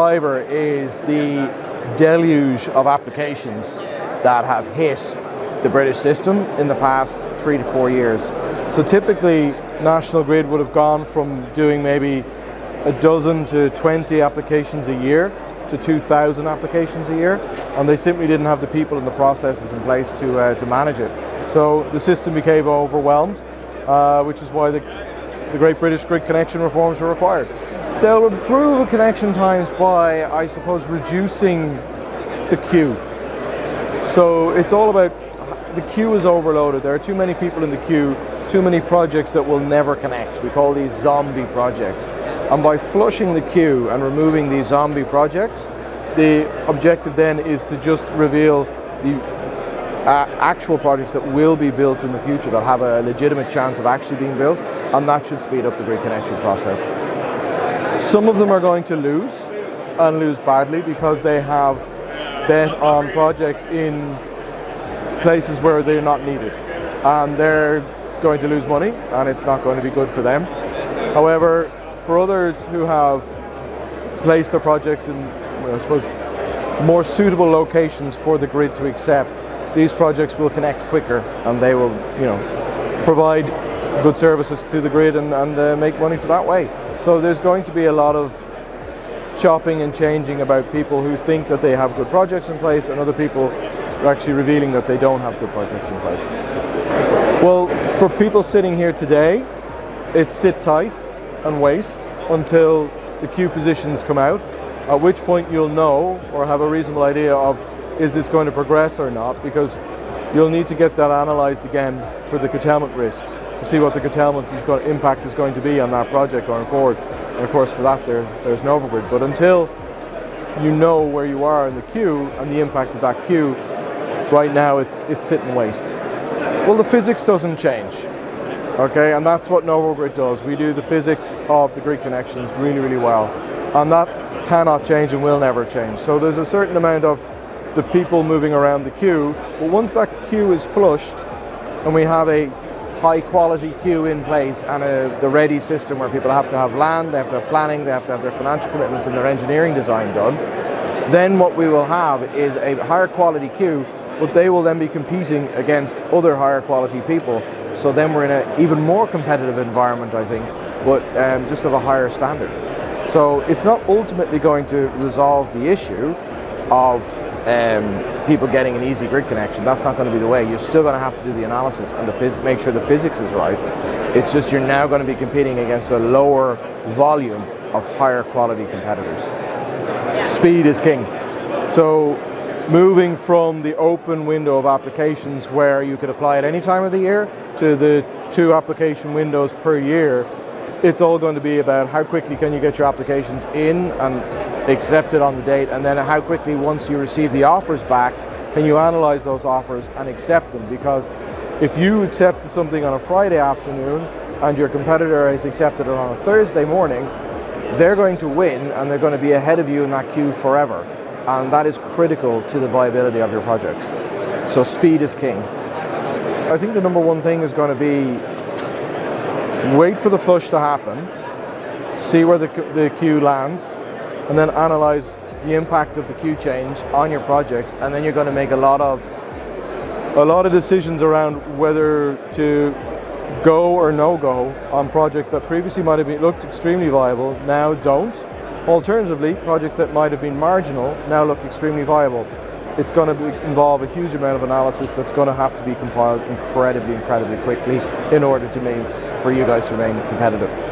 driver is the deluge of applications that have hit the British system in the past 3 to 4 years. So typically, National Grid would have gone from doing maybe a dozen to 20 applications a year to 2,000 applications a year, and they simply didn't have the people and the processes in place to manage it. So the system became overwhelmed, which is why the Great British Grid Connection reforms were required. They'll improve connection times by, I suppose, reducing the queue. So it's all about, the queue is overloaded. There are too many people in the queue, too many projects that will never connect. We call these zombie projects. And by flushing the queue and removing these zombie projects, the objective then is to just reveal the actual projects that will be built in the future, that have a legitimate chance of actually being built, and that should speed up the grid connection process. Some of them are going to lose, and lose badly, because they have bet on projects in places where they're not needed, and they're going to lose money, and it's not going to be good for them. However, for others who have placed their projects in, I suppose, more suitable locations for the grid to accept, these projects will connect quicker, and they will, provide good services to the grid and make money for that way. So there's going to be a lot of chopping and changing about people who think that they have good projects in place, and other people are actually revealing that they don't have good projects in place. Well, for people sitting here today, it's sit tight and wait until the queue positions come out, at which point you'll know or have a reasonable idea of, is this going to progress or not, because you'll need to get that analysed again for the curtailment risk to see what the curtailment impact is going to be on that project going forward. And of course, for that there's NovoGrid. But until you know where you are in the queue and the impact of that queue, right now it's sit and wait. Well, the physics doesn't change. Okay, and that's what NovoGrid does. We do the physics of the grid connections really, really well. And that cannot change and will never change. So there's a certain amount of the people moving around the queue, but once that queue is flushed and we have a high quality queue in place and the ready system where people have to have land, they have to have planning, they have to have their financial commitments and their engineering design done, then what we will have is a higher quality queue, but they will then be competing against other higher quality people. So then we're in an even more competitive environment, I think, but just of a higher standard. So it's not ultimately going to resolve the issue of people getting an easy grid connection. That's not going to be the way. You're still going to have to do the analysis and make sure the physics is right. It's just you're now going to be competing against a lower volume of higher quality competitors. Speed is king. So moving from the open window of applications where you could apply at any time of the year to the 2 application windows per year, it's all going to be about how quickly can you get your applications in and accepted on the date, and then how quickly, once you receive the offers back, can you analyze those offers and accept them. Because if you accept something on a Friday afternoon and your competitor has accepted it on a Thursday morning, they're going to win and they're going to be ahead of you in that queue forever. And that is critical to the viability of your projects. So speed is king. I think the number one thing is going to be wait for the flush to happen, see where the queue lands, and then analyze the impact of the queue change on your projects, and then you're going to make a lot of decisions around whether to go or no go on projects that previously might have looked extremely viable, now don't. Alternatively, projects that might have been marginal now look extremely viable. It's going to involve a huge amount of analysis that's going to have to be compiled incredibly quickly in order for you guys to remain competitive.